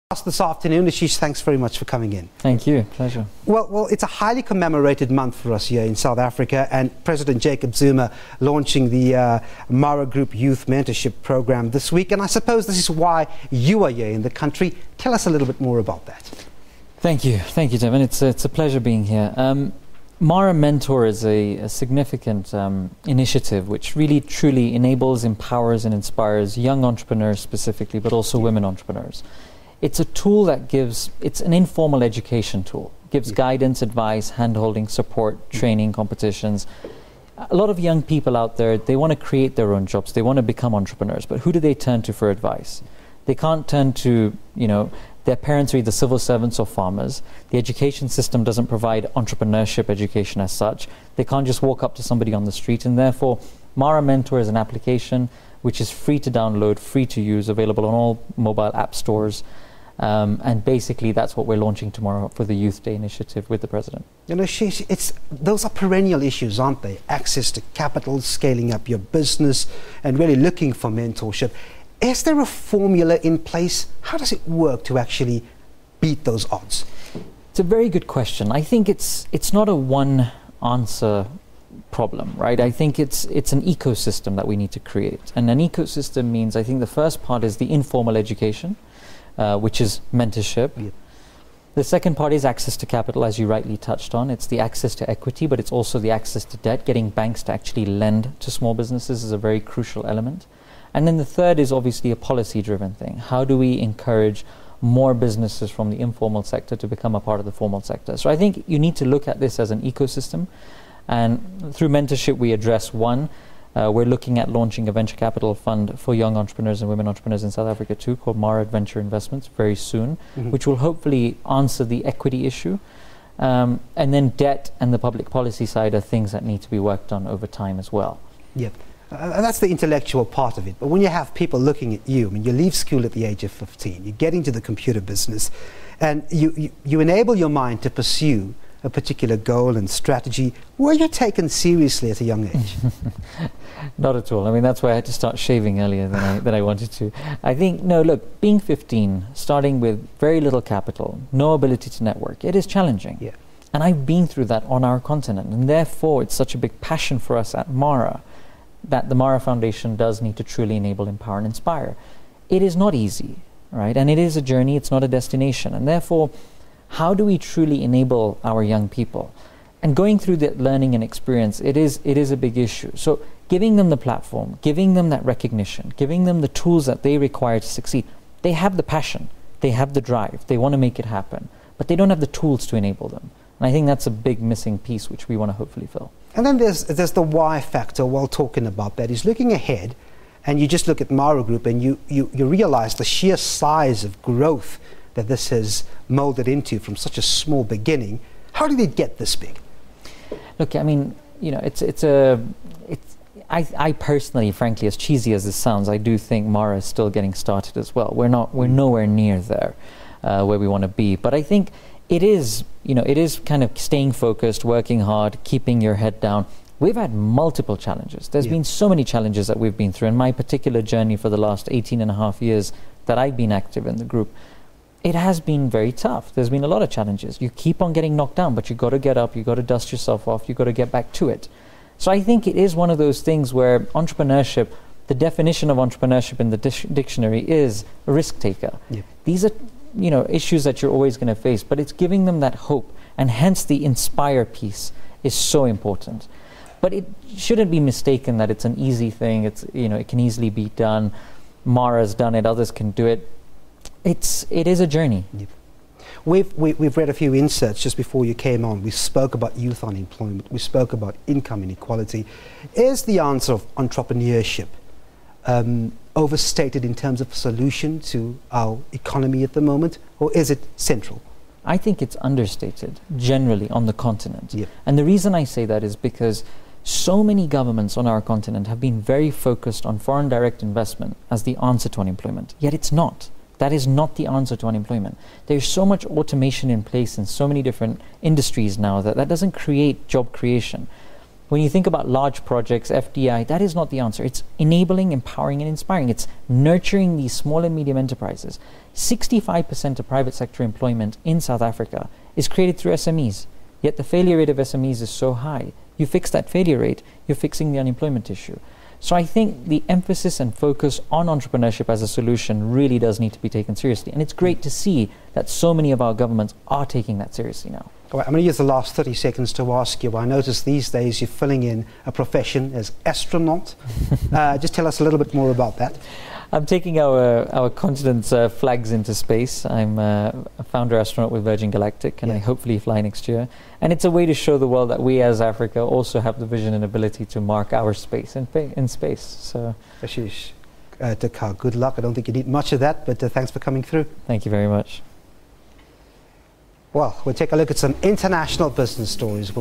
This afternoon. Ashish, thanks very much for coming in. Thank you. Pleasure. Well, it's a highly commemorated month for us here in South Africa, and President Jacob Zuma launching the Mara Group Youth Mentorship Program this week, and I suppose this is why you are here in the country. Tell us a little bit more about that. Thank you, Devin. It's a pleasure being here. Mara Mentor is a significant initiative which really truly enables, empowers and inspires young entrepreneurs specifically, but also women entrepreneurs. It's a tool that it's an informal education tool. Gives guidance, advice, hand-holding, support, training, competitions. A lot of young people out there, they want to create their own jobs. They want to become entrepreneurs, but who do they turn to for advice? They can't turn to, their parents are either civil servants or farmers. The education system doesn't provide entrepreneurship education as such. They can't just walk up to somebody on the street, and therefore Mara Mentor is an application which is free to download, free to use, available on all mobile app stores. And basically that's what we're launching tomorrow for the Youth Day initiative with the President. Those are perennial issues, aren't they? Access to capital, scaling up your business, and really looking for mentorship. Is there a formula in place? How does it work to actually beat those odds? It's a very good question. I think it's not a one answer problem, right? I think it's an ecosystem that we need to create. And an ecosystem means, I think the first part is the informal education, which is mentorship. Yep. The second part is access to capital, as you rightly touched on. It's the access to equity, but it's also the access to debt. Getting banks to actually lend to small businesses is a very crucial element. And then the third is obviously a policy-driven thing. How do we encourage more businesses from the informal sector to become a part of the formal sector? So I think you need to look at this as an ecosystem. And through mentorship, we address one. We're looking at launching a venture capital fund for young entrepreneurs and women entrepreneurs in South Africa too, called Mara Venture Investments, very soon, which will hopefully answer the equity issue. And then debt and the public policy side are things that need to be worked on over time as well. Yep. That's the intellectual part of it. But when you have people looking at you, you leave school at the age of 15, you get into the computer business, and you enable your mind to pursue a particular goal and strategy. Were you taken seriously at a young age? Not at all. I mean, that's why I had to start shaving earlier than I wanted to. I think, no, look, being 15, starting with very little capital, no ability to network, it is challenging. Yeah. And I've been through that on our continent, and therefore it's such a big passion for us at Mara that the Mara Foundation does need to truly enable, empower and inspire. It is not easy, right? And it is a journey, it's not a destination. And therefore, how do we truly enable our young people? And going through that learning and experience, it is a big issue. So giving them the platform, giving them that recognition, giving them the tools that they require to succeed. They have the passion, they have the drive, they want to make it happen, but they don't have the tools to enable them. And I think that's a big missing piece which we want to hopefully fill. And then there's the why factor while talking about that, is looking ahead, and you just look at Mara Group and you realize the sheer size of growth that this has molded into from such a small beginning. How did it get this big? Look, I mean, I personally, frankly, as cheesy as this sounds, I do think Mara is still getting started as well. We're nowhere near there where we want to be. But I think it is kind of staying focused, working hard, keeping your head down. We've had multiple challenges. There's been so many challenges that we've been through. And my particular journey for the last 18 and a half years that I've been active in the group, it has been very tough. There's been a lot of challenges. You keep on getting knocked down, but you've got to get up, you've got to dust yourself off, you've got to get back to it. So I think it is one of those things where entrepreneurship, the definition of entrepreneurship in the dictionary is a risk taker. Yeah. These are issues that you're always going to face, but it's giving them that hope, and hence the inspire piece is so important. But it shouldn't be mistaken that it's an easy thing. It can easily be done. Mara's done it, others can do it. It is a journey. Yep. We've read a few inserts just before you came on. We spoke about youth unemployment. We spoke about income inequality. Is the answer of entrepreneurship overstated in terms of solution to our economy at the moment, or is it central? I think it's understated generally on the continent. Yep. And the reason I say that is because so many governments on our continent have been very focused on foreign direct investment as the answer to unemployment, yet it's not. That is not the answer to unemployment. There's so much automation in place in so many different industries now that doesn't create job creation. when you think about large projects, FDI, that is not the answer. It's enabling, empowering, and inspiring. It's nurturing these small and medium enterprises. 65% of private sector employment in South Africa is created through SMEs, yet the failure rate of SMEs is so high. You fix that failure rate, you're fixing the unemployment issue. So I think the emphasis and focus on entrepreneurship as a solution really does need to be taken seriously. And it's great to see that so many of our governments are taking that seriously now. All right, I'm going to use the last 30 seconds to ask you. I notice these days you're filling in a profession as astronaut. Just tell us a little bit more about that. I'm taking our continent's flags into space. I'm a founder astronaut with Virgin Galactic, and I hopefully fly next year. And it's a way to show the world that we as Africa also have the vision and ability to mark our space in space. So, Ashish Thakkar, good luck. I don't think you need much of that, but thanks for coming through. Thank you very much. Well, we'll take a look at some international business stories.